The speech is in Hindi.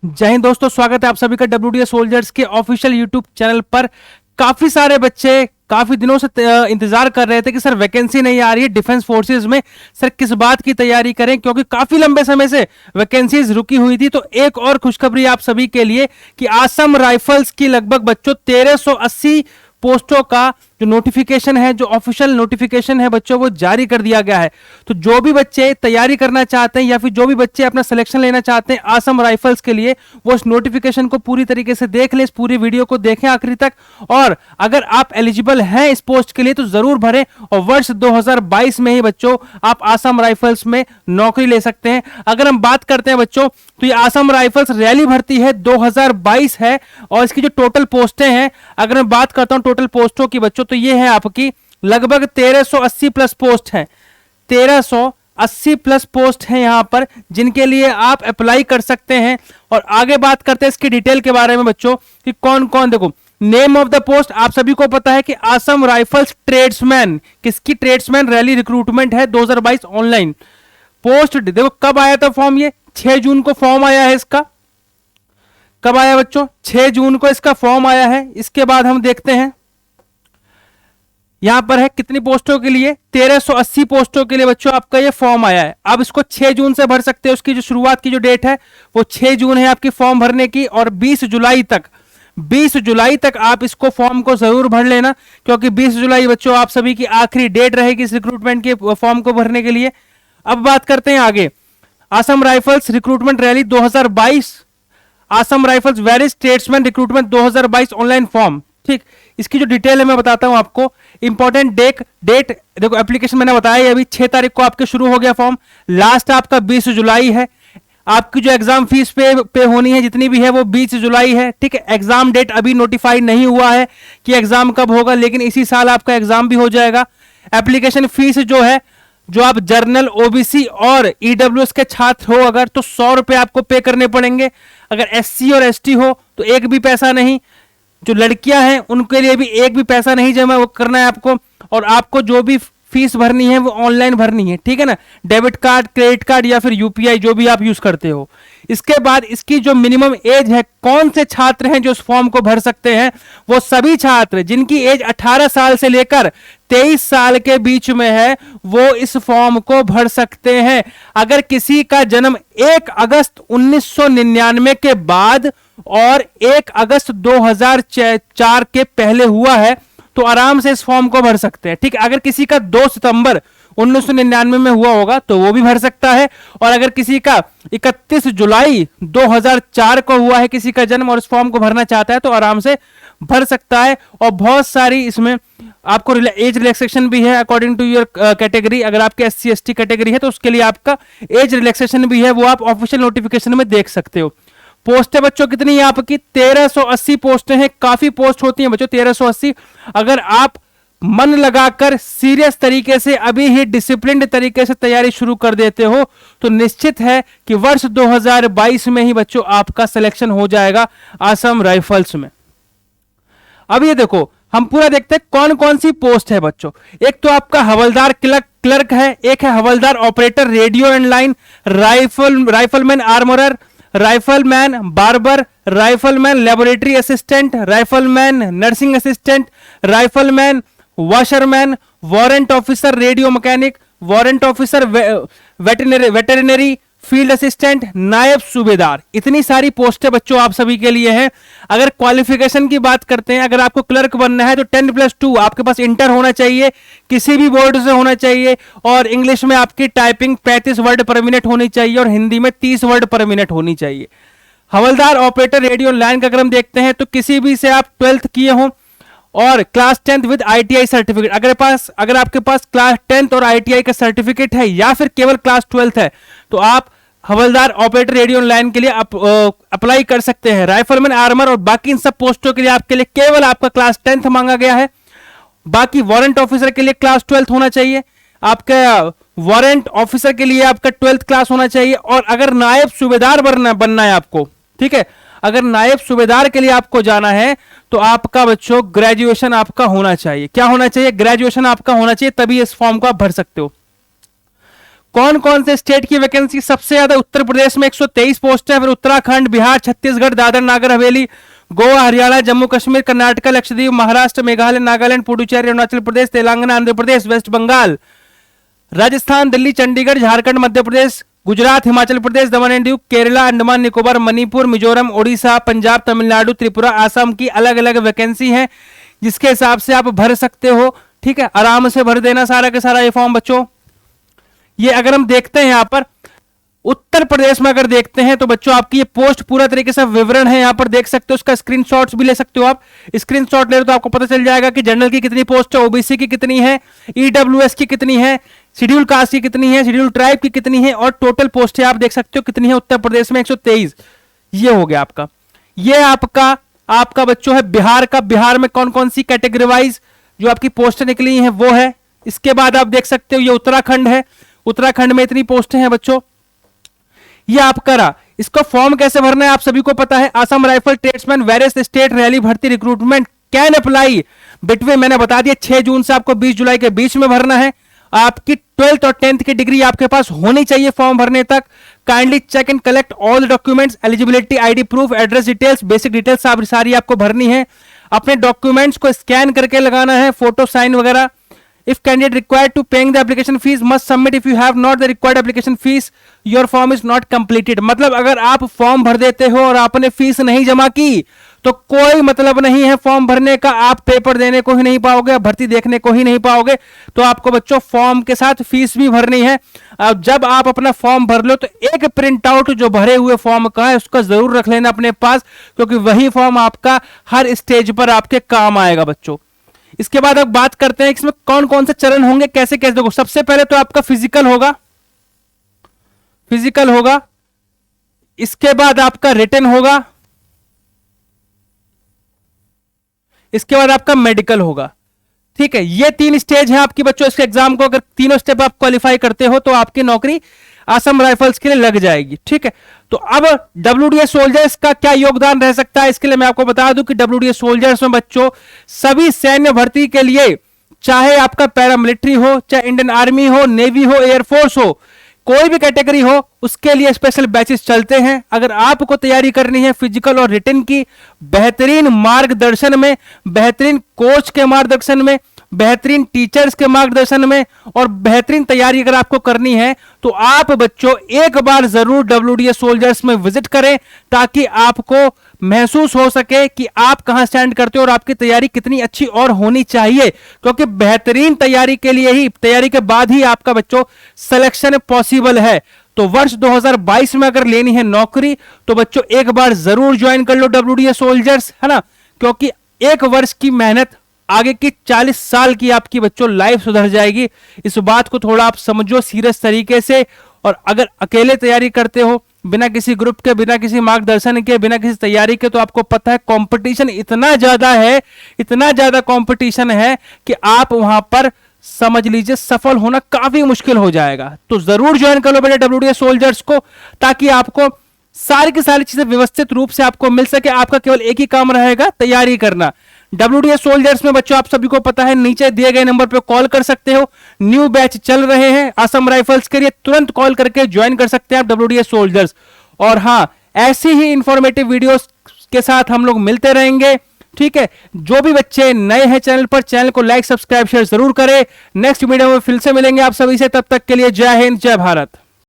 जय हिंद दोस्तों, स्वागत है आप सभी का WDS सोल्जर्स के ऑफिशियल यूट्यूब चैनल पर। काफी सारे बच्चे काफी दिनों से इंतजार कर रहे थे कि सर वैकेंसी नहीं आ रही है डिफेंस फोर्सेस में, सर किस बात की तैयारी करें, क्योंकि काफी लंबे समय से वैकेंसीज रुकी हुई थी। तो एक और खुशखबरी आप सभी के लिए कि आसम राइफल्स की लगभग बच्चों 1380 पोस्टों का जो नोटिफिकेशन है, जो ऑफिशियल नोटिफिकेशन है बच्चों, वो जारी कर दिया गया है। तो जो भी बच्चे तैयारी करना चाहते हैं या फिर जो भी बच्चे अपना सिलेक्शन लेना चाहते हैं आसम राइफल्स के लिए, वो इस नोटिफिकेशन को पूरी तरीके से देख लें, इस पूरी वीडियो को देखें आखिरी तक। और अगर आप एलिजिबल हैं इस पोस्ट के लिए तो जरूर भरें, और वर्ष 2022 में ही बच्चों आप आसम राइफल्स में नौकरी ले सकते हैं। अगर हम बात करते हैं बच्चों, तो ये आसम राइफल्स रैली भर्ती है 2022 है, और इसकी जो टोटल पोस्टें हैं, अगर मैं बात करता हूं टोटल पोस्टों की बच्चों, तो ये है आपकी लगभग 1380 प्लस पोस्ट है। 1380 प्लस पोस्ट है यहां पर, जिनके लिए आप अप्लाई कर सकते हैं। और आगे बात करते हैं इसकी डिटेल के बारे में बच्चों कि कौन कौन, देखो नेम ऑफ द पोस्ट आप सभी को पता है कि आसम राइफल्स ट्रेड्समैन, किसकी ट्रेड्समैन रैली रिक्रूटमेंट है 2022 ऑनलाइन पोस्ट। देखो कब आया था फॉर्म, ये 6 जून को फॉर्म आया है इसका। कब आया बच्चों? 6 जून को इसका फॉर्म आया है। इसके बाद हम देखते हैं यहां पर है कितनी पोस्टों के लिए, 1380 पोस्टों के लिए बच्चों आपका ये फॉर्म आया है। अब इसको 6 जून से भर सकते हैं। उसकी जो शुरुआत की जो डेट है वो 6 जून है आपकी फॉर्म भरने की, और 20 जुलाई तक आप इसको फॉर्म को जरूर भर लेना, क्योंकि 20 जुलाई बच्चों आप सभी की आखिरी डेट रहेगी इस रिक्रूटमेंट के फॉर्म को भरने के लिए। अब बात करते हैं आगे, Assam rifles recruitment rally 2022, Assam rifles various statesman recruitment 2022 online form. ठीक, इसकी जो डिटेल है मैं बताता हूं आपको। इंपॉर्टेंट डेट देखो, एप्लीकेशन मैंने बताया अभी 6 तारीख को आपके शुरू हो गया फॉर्म, लास्ट आपका 20 जुलाई है। आपकी जो एग्जाम फीस पे होनी है जितनी भी है वो 20 जुलाई है। ठीक है, एग्जाम डेट अभी नोटिफाई नहीं हुआ है कि एग्जाम कब होगा, लेकिन इसी साल आपका एग्जाम भी हो जाएगा। एप्लीकेशन फीस जो है, जो आप जर्नल, ओबीसी और ईडब्ल्यूएस के छात्र हो अगर, तो 100 रुपए आपको पे करने पड़ेंगे। अगर एससी और एसटी हो तो एक भी पैसा नहीं। जो लड़कियां हैं उनके लिए भी एक भी पैसा नहीं जमा वो करना है आपको। और आपको जो भी फीस भरनी है वो ऑनलाइन भरनी है, ठीक है ना, डेबिट कार्ड, क्रेडिट कार्ड या फिर यूपीआई जो भी आप यूज करते हो। इसके बाद इसकी जो मिनिमम एज है, कौन से छात्र हैं जो इस फॉर्म को भर सकते हैं, वो सभी छात्र जिनकी एज 18 साल से लेकर 23 साल के बीच में है वो इस फॉर्म को भर सकते हैं। अगर किसी का जन्म 1 अगस्त 1999 के बाद और 1 अगस्त 2004 के पहले हुआ है तो आराम से इस फॉर्म को भर सकते हैं। ठीक है, अगर किसी का 2 सितंबर 1999 में हुआ होगा तो वो भी भर सकता है, और अगर किसी का 31 जुलाई 2004 को हुआ है किसी का जन्म और इस फॉर्म को भरना चाहता है तो आराम से भर सकता है। और बहुत सारी इसमें आपको एज रिलैक्सेशन भी है अकॉर्डिंग टू योर कैटेगरी। अगर आपके SC ST कैटेगरी है तो उसके लिए आपका एज रिलैक्सेशन भी है, वो आप ऑफिशियल नोटिफिकेशन में देख सकते हो। पोस्टें बच्चों कितनी है आपकी? 1380 पोस्टें हैं। काफी पोस्ट होती हैं बच्चों 1380। अगर आप मन लगाकर सीरियस तरीके से अभी ही डिसिप्लिन्ड तरीके से तैयारी शुरू कर देते हो तो निश्चित है कि वर्ष 2022 में ही बच्चों आपका सिलेक्शन हो जाएगा आसम राइफल्स में। अब ये देखो, हम पूरा देखते हैं कौन कौन सी पोस्ट है बच्चों। एक तो आपका हवलदार क्लर्क है, एक है हवलदार operator radio and line, rifleman armourer, rifleman barber, rifleman laboratory assistant, rifleman nursing assistant, rifleman washerman, warrant officer radio mechanic, warrant officer veterinary field assistant, नायब सूबेदार। इतनी सारी पोस्टें बच्चों आप सभी के लिए हैं। अगर क्वालिफिकेशन की बात करते हैं, अगर आपको क्लर्क बनना है तो 10+2 आपके पास इंटर होना चाहिए, किसी भी बोर्ड से होना चाहिए, और इंग्लिश में आपकी टाइपिंग 35 वर्ड पर मिनट होनी चाहिए और हिंदी में 30 वर्ड पर मिनट होनी चाहिए। हवलदार ऑपरेटर रेडियो लाइन का अगर हम देखते हैं तो किसी भी से आप 12th किए हो और class 10th with ITI certificate, अगर आपके पास क्लास 10th और ITI का सर्टिफिकेट है या फिर केवल क्लास 12th है तो आप हवलदार ऑपरेटर रेडियो लाइन के लिए अप्लाई कर सकते हैं। राइफलमैन आर्मर और बाकी इन सब पोस्टों के लिए आपके लिए केवल आपका क्लास 10th मांगा गया है। बाकी वारंट ऑफिसर के लिए क्लास 12th होना चाहिए, आपका वारंट ऑफिसर के लिए आपका 12th क्लास होना चाहिए। और अगर नायब सूबेदार बनना है आपको, ठीक है, अगर नायब सूबेदार के लिए आपको जाना है तो आपका बच्चों ग्रेजुएशन आपका होना चाहिए। क्या होना चाहिए? ग्रेजुएशन आपका होना चाहिए, तभी इस फॉर्म को आप भर सकते हो। कौन कौन से स्टेट की वैकेंसी सबसे ज्यादा? उत्तर प्रदेश में 123 पोस्ट है, फिर Uttarakhand, Bihar, Chhattisgarh, Dadar Nagar Haveli, Goa, Haryana, Jammu Kashmir, Karnataka, Lakshadweep, Maharashtra, Meghalaya, Nagaland, Puducherry, Arunachal Pradesh, Telangana, Andhra Pradesh, waste Bengal, Rajasthan, Delhi, Chandigarh, Jharkhand, Madhya Pradesh, Gujarat, Himachal Pradesh, Daman and Diu, Kerala, Andaman Nicobar, Manipur, Mizoram, Odisha, Punjab, Tamil Nadu, Tripura, Assam की अलग अलग वैकेंसी है, जिसके हिसाब से आप भर सकते हो। ठीक है, आराम से भर देना सारा के सारा ये फॉर्म बच्चों। ये अगर हम देखते हैं यहां पर उत्तर प्रदेश में अगर देखते हैं तो बच्चों आपकी ये पोस्ट पूरा तरीके से विवरण है, यहां पर देख सकते हो, उसका स्क्रीनशॉट्स भी ले सकते हो आप। स्क्रीनशॉट ले लो तो आपको पता चल जाएगा कि जनरल की कितनी पोस्ट है, ओबीसी की कितनी है, ईडब्ल्यूएस की कितनी है, शेड्यूल कास्ट की कितनी है, शेड्यूल ट्राइब की कितनी है, और टोटल पोस्ट आप देख सकते हो कितनी है उत्तर प्रदेश में 123। ये हो गया आपका। ये आपका बच्चों है बिहार का। बिहार में कौन कौन सी कैटेगरी वाइज जो आपकी पोस्ट निकली है वो है। इसके बाद आप देख सकते हो ये उत्तराखंड है, उत्तराखंड में इतनी पोस्टें हैं बच्चों। ये आपका रहा। इसको फॉर्म कैसे भरना है आप सभी को पता है। Assam rifle tradesman various state rally भर्ती रिक्रूटमेंट कैन अप्लाई बिटवीन, मैंने बता दिया 6 जून से आपको 20 जुलाई के बीच में भरना है। आपकी 12th और 10th की डिग्री आपके पास होनी चाहिए फॉर्म भरने तक। Kindly check and collect all the documents, eligibility, ID proof, address details, basic details सारी आपको भरनी है। अपने डॉक्यूमेंट्स को स्कैन करके लगाना है, फोटो साइन वगैरह। If candidate required to paying the application fees must submit. If you have not the required application fees, your form is not completed. मतलब अगर आप फॉर्म भर देते हो और आपने फीस नहीं जमा की तो कोई मतलब नहीं है फॉर्म भरने का। आप पेपर देने को ही नहीं पाओगे, भर्ती देखने को ही नहीं पाओगे। तो आपको बच्चों फॉर्म के साथ फीस भी भरनी है। अब जब आप अपना फॉर्म भर लो तो एक प्रिंट आउट जो भरे हुए फॉर्म का है उसका जरूर रख लेना अपने पास, क्योंकि वही फॉर्म आपका हर स्टेज पर आपके काम आएगा बच्चों। इसके बाद अब बात करते हैं इसमें कौन कौन से चरण होंगे, कैसे कैसे। देखो सबसे पहले तो आपका फिजिकल होगा, इसके बाद आपका रिटन होगा, इसके बाद आपका मेडिकल होगा। ठीक है, ये 3 स्टेज है आपकी बच्चों। इसके एग्जाम को अगर तीनों स्टेप आप क्वालिफाई करते हो तो आपकी नौकरी असम राइफल्स के लिए लग जाएगी। ठीक है, तो अब डब्ल्यूडीएस सोल्जर्स का क्या योगदान रह सकता है, इसके लिए मैं आपको बता दूं कि डब्ल्यूडीएस सोल्जर्स में बच्चों सभी सैन्य भर्ती के लिए, चाहे आपका पैरामिलिट्री हो, चाहे इंडियन आर्मी हो, नेवी हो, एयरफोर्स हो, कोई भी कैटेगरी हो, उसके लिए स्पेशल बैचेस चलते हैं। अगर आपको तैयारी करनी है फिजिकल और रिटन की, बेहतरीन मार्गदर्शन में, बेहतरीन कोच के मार्गदर्शन में, बेहतरीन टीचर्स के मार्गदर्शन में और बेहतरीन तैयारी अगर आपको करनी है तो आप बच्चों एक बार जरूर डब्ल्यूडीएस सोल्जर्स में विजिट करें, ताकि आपको महसूस हो सके कि आप कहां स्टैंड करते हो और आपकी तैयारी कितनी अच्छी और होनी चाहिए। क्योंकि बेहतरीन तैयारी के लिए ही, तैयारी के बाद ही आपका बच्चों सिलेक्शन पॉसिबल है। तो वर्ष 2022 में अगर लेनी है नौकरी तो बच्चों एक बार जरूर ज्वाइन कर लो डब्ल्यूडीएस सोल्जर्स, है ना। क्योंकि एक वर्ष की मेहनत आगे की 40 साल की आपकी बच्चों लाइफ सुधर जाएगी। इस बात को थोड़ा आप समझो सीरियस तरीके से। और अगर अकेले तैयारी करते हो बिना किसी ग्रुप के, बिना किसी मार्गदर्शन के, बिना किसी तैयारी के, तो आपको पता है कंपटीशन इतना ज्यादा है, इतना ज्यादा कंपटीशन है कि आप वहां पर समझ लीजिए सफल होना काफी मुश्किल हो जाएगा। तो जरूर ज्वाइन कर लो बेटा डब्ल्यूडीएस सोल्जर्स को, ताकि आपको सारी की सारी चीजें व्यवस्थित रूप से आपको मिल सके। आपका केवल एक ही काम रहेगा, तैयारी करना। डब्ल्यूडीएस सोल्जर्स में बच्चों आप सभी को पता है नीचे दिए गए नंबर पे कॉल कर सकते हो। न्यू बैच चल रहे हैं असम राइफल्स के लिए, तुरंत कॉल करके ज्वाइन कर सकते हैं आप डब्ल्यूडीएस सोल्जर्स। और हाँ, ऐसी ही इंफॉर्मेटिव वीडियोस के साथ हम लोग मिलते रहेंगे। ठीक है, जो भी बच्चे नए हैं चैनल पर, चैनल को लाइक, सब्सक्राइब, शेयर जरूर करें। नेक्स्ट वीडियो में फिर से मिलेंगे आप सभी से, तब तक के लिए जय हिंद, जय भारत।